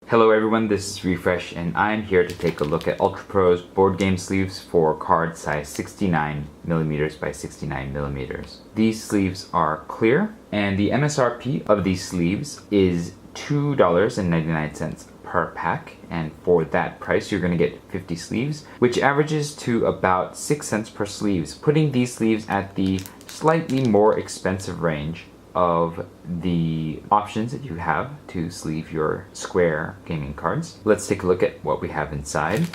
Hello everyone, this is Refresh and I'm here to take a look at Ultra Pro's board game sleeves for cards size 69mm by 69mm. These sleeves are clear and the MSRP of these sleeves is $2.99 per pack, and for that price you're going to get 50 sleeves, which averages to about 6 cents per sleeves, putting these sleeves at the slightly more expensive range of the options that you have to sleeve your square gaming cards. Let's take a look at what we have inside.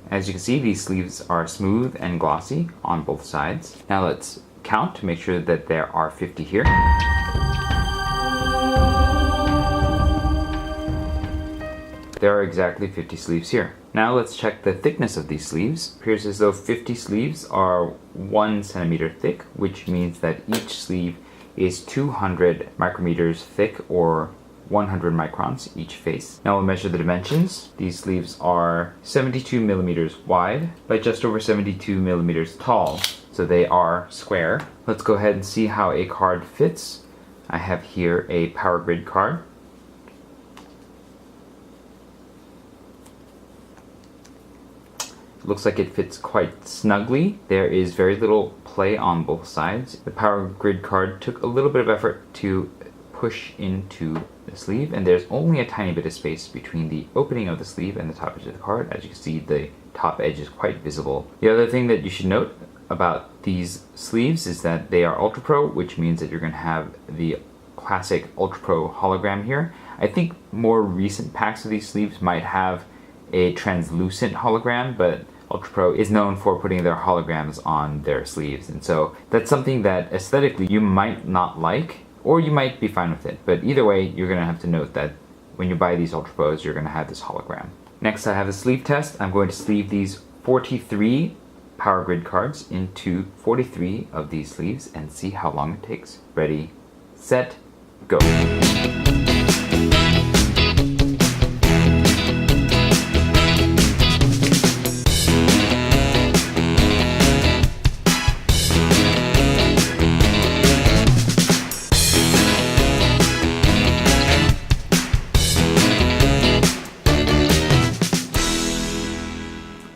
As you can see, these sleeves are smooth and glossy on both sides. Now let's count to make sure that there are 50 here. There are exactly 50 sleeves here. Now let's check the thickness of these sleeves. It appears as though 50 sleeves are 1 centimeter thick, which means that each sleeve is 200 micrometers thick, or 100 microns each face. Now we'll measure the dimensions. These sleeves are 72 millimeters wide by just over 72 millimeters tall, so they are square. Let's go ahead and see how a card fits. I have here a Power Grid card. Looks like it fits quite snugly. There is very little play on both sides. The Power Grid card took a little bit of effort to push into the sleeve, and there's only a tiny bit of space between the opening of the sleeve and the top edge of the card. As you can see, the top edge is quite visible. The other thing that you should note about these sleeves is that they are Ultra Pro, which means that you're going to have the classic Ultra Pro hologram here. I think more recent packs of these sleeves might have a translucent hologram, but Ultra Pro is known for putting their holograms on their sleeves, and so that's something that aesthetically you might not like, or you might be fine with it. But either way, you're going to have to note that when you buy these Ultra Pros, you're going to have this hologram. Next, I have a sleeve test. I'm going to sleeve these 43 Power Grid cards into 43 of these sleeves and see how long it takes. Ready, set, go.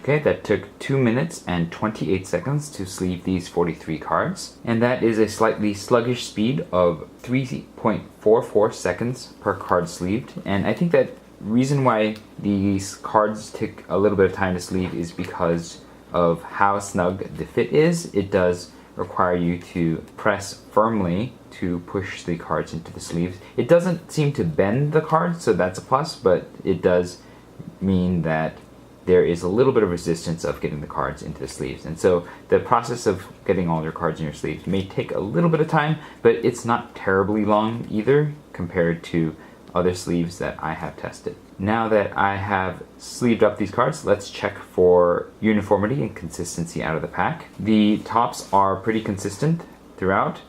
Okay, that took 2 minutes and 28 seconds to sleeve these 43 cards, and that is a slightly sluggish speed of 3.44 seconds per card sleeved. And I think that reason why these cards take a little bit of time to sleeve is because of how snug the fit is. It does require you to press firmly to push the cards into the sleeves. It doesn't seem to bend the cards, so that's a plus, but it does mean that there is a little bit of resistance of getting the cards into the sleeves. And so the process of getting all your cards in your sleeves may take a little bit of time, but it's not terribly long either compared to other sleeves that I have tested. Now that I have sleeved up these cards, let's check for uniformity and consistency out of the pack. The tops are pretty consistent throughout.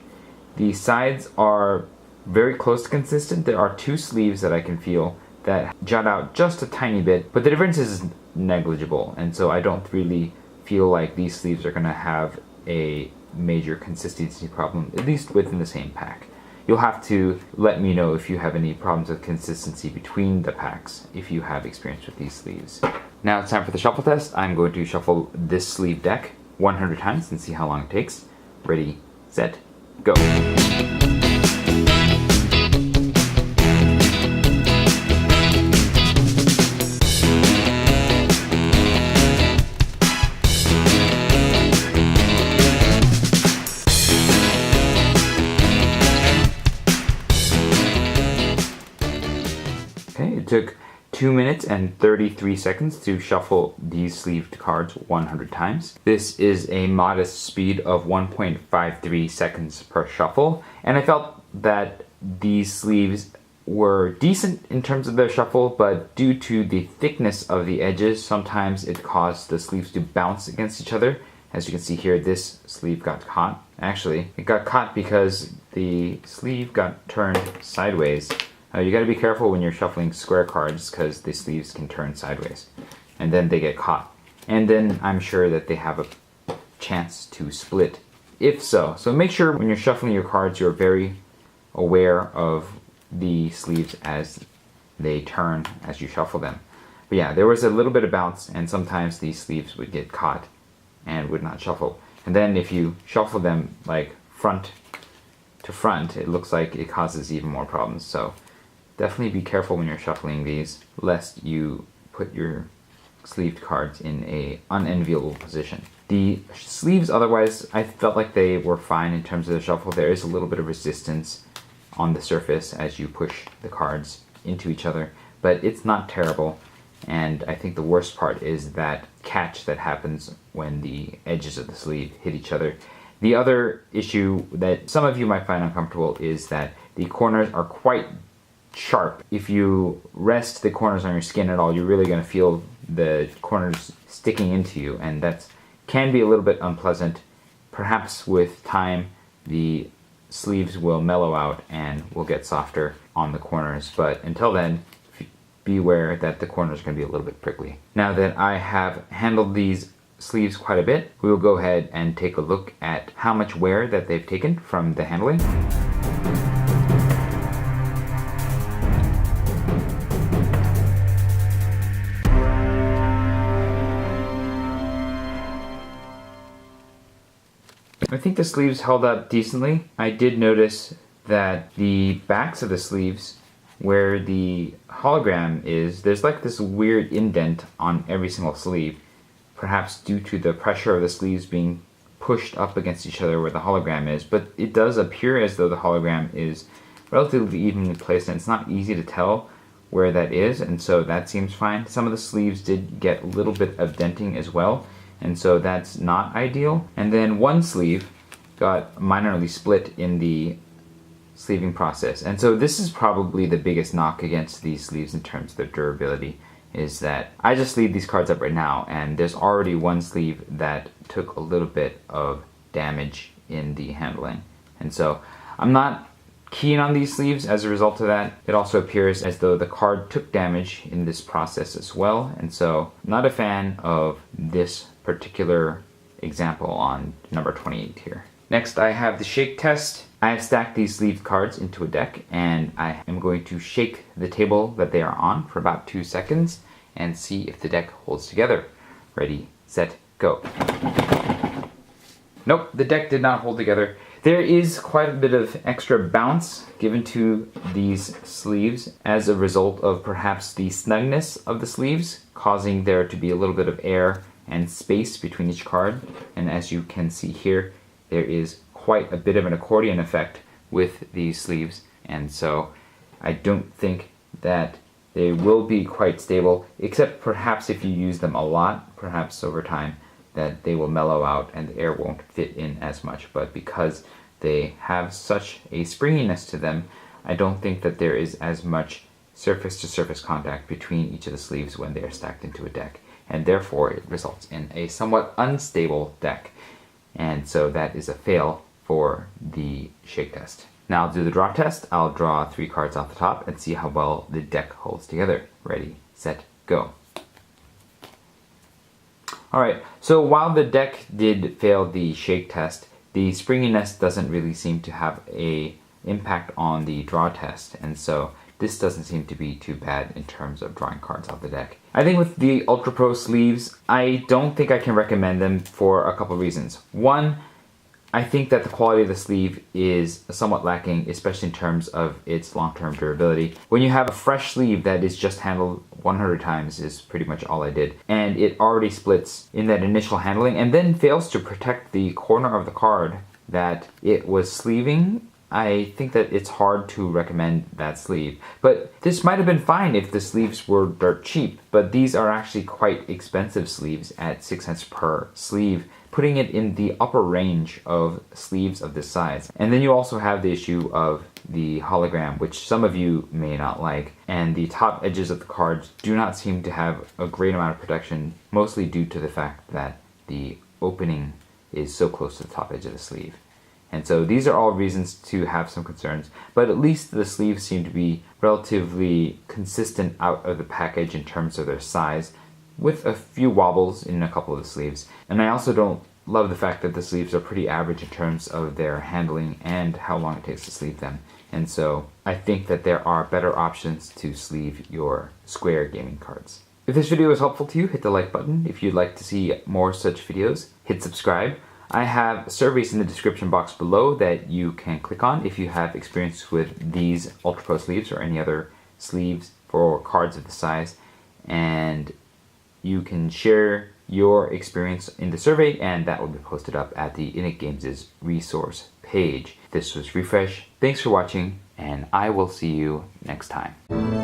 The sides are very close to consistent. There are 2 sleeves that I can feel that jut out just a tiny bit, but the difference is negligible, and so I don't really feel like these sleeves are going to have a major consistency problem, at least within the same pack. You'll have to let me know if you have any problems with consistency between the packs if you have experience with these sleeves. Now it's time for the shuffle test. I'm going to shuffle this sleeve deck 100 times and see how long it takes. Ready, set, go. It took 2 minutes and 33 seconds to shuffle these sleeved cards 100 times. This is a modest speed of 1.53 seconds per shuffle, and I felt that these sleeves were decent in terms of their shuffle, but due to the thickness of the edges, sometimes it caused the sleeves to bounce against each other. As you can see here, this sleeve got caught. Actually, it got caught because the sleeve got turned sideways. You gotta be careful when you're shuffling square cards because the sleeves can turn sideways and then they get caught. And then I'm sure that they have a chance to split if so. So make sure when you're shuffling your cards, you're very aware of the sleeves as they turn as you shuffle them. But yeah, there was a little bit of bounce, and sometimes these sleeves would get caught and would not shuffle. And then if you shuffle them like front to front, it looks like it causes even more problems. So definitely be careful when you're shuffling these, lest you put your sleeved cards in a unenviable position. The sleeves, otherwise, I felt like they were fine in terms of the shuffle. There is a little bit of resistance on the surface as you push the cards into each other, but it's not terrible. And I think the worst part is that catch that happens when the edges of the sleeve hit each other. The other issue that some of you might find uncomfortable is that the corners are quite sharp. If you rest the corners on your skin at all, you're really going to feel the corners sticking into you, and that can be a little bit unpleasant. Perhaps with time the sleeves will mellow out and will get softer on the corners, but until then, beware that the corners are going to be a little bit prickly. Now that I have handled these sleeves quite a bit, we will go ahead and take a look at how much wear that they've taken from the handling. I think the sleeves held up decently. I did notice that the backs of the sleeves, where the hologram is, there's like this weird indent on every single sleeve, perhaps due to the pressure of the sleeves being pushed up against each other where the hologram is, but it does appear as though the hologram is relatively evenly placed, and it's not easy to tell where that is, and so that seems fine. Some of the sleeves did get a little bit of denting as well, and so that's not ideal. And then one sleeve got minorly split in the sleeving process, and so this is probably the biggest knock against these sleeves in terms of their durability, is that I just sleeved these cards up right now, and there's already one sleeve that took a little bit of damage in the handling, and so I'm not keen on these sleeves as a result of that. It also appears as though the card took damage in this process as well, and so not a fan of this particular example on number 28 here. Next, I have the shake test. I have stacked these sleeved cards into a deck, and I am going to shake the table that they are on for about 2 seconds and see if the deck holds together. Ready, set, go. Nope, the deck did not hold together. There is quite a bit of extra bounce given to these sleeves as a result of perhaps the snugness of the sleeves, causing there to be a little bit of air and space between each card. And as you can see here, there is quite a bit of an accordion effect with these sleeves, and so I don't think that they will be quite stable, except perhaps if you use them a lot, perhaps over time, that they will mellow out and the air won't fit in as much. But because they have such a springiness to them, I don't think that there is as much surface-to-surface contact between each of the sleeves when they are stacked into a deck, and therefore it results in a somewhat unstable deck. And so that is a fail for the shake test. Now I'll do the draw test. I'll draw 3 cards off the top and see how well the deck holds together. Ready, set, go. Alright, so while the deck did fail the shake test, the springiness doesn't really seem to have an impact on the draw test, and so this doesn't seem to be too bad in terms of drawing cards off the deck. I think with the Ultra Pro sleeves, I don't think I can recommend them for a couple of reasons. One, I think that the quality of the sleeve is somewhat lacking, especially in terms of its long-term durability. When you have a fresh sleeve that is just handled 100 times is pretty much all I did, and it already splits in that initial handling and then fails to protect the corner of the card that it was sleeving, I think that it's hard to recommend that sleeve. But this might have been fine if the sleeves were dirt cheap, but these are actually quite expensive sleeves at 6 cents per sleeve, putting it in the upper range of sleeves of this size. And then you also have the issue of the hologram, which some of you may not like, and the top edges of the cards do not seem to have a great amount of protection, mostly due to the fact that the opening is so close to the top edge of the sleeve. And so these are all reasons to have some concerns, but at least the sleeves seem to be relatively consistent out of the package in terms of their size, with a few wobbles in a couple of the sleeves. And I also don't love the fact that the sleeves are pretty average in terms of their handling and how long it takes to sleeve them. And so I think that there are better options to sleeve your square gaming cards. If this video was helpful to you, hit the like button. If you'd like to see more such videos, hit subscribe. I have surveys in the description box below that you can click on if you have experience with these Ultra Pro sleeves or any other sleeves for cards of the size. And you can share your experience in the survey, and that will be posted up at the Init Games' resource page. This was Refresh. Thanks for watching, and I will see you next time.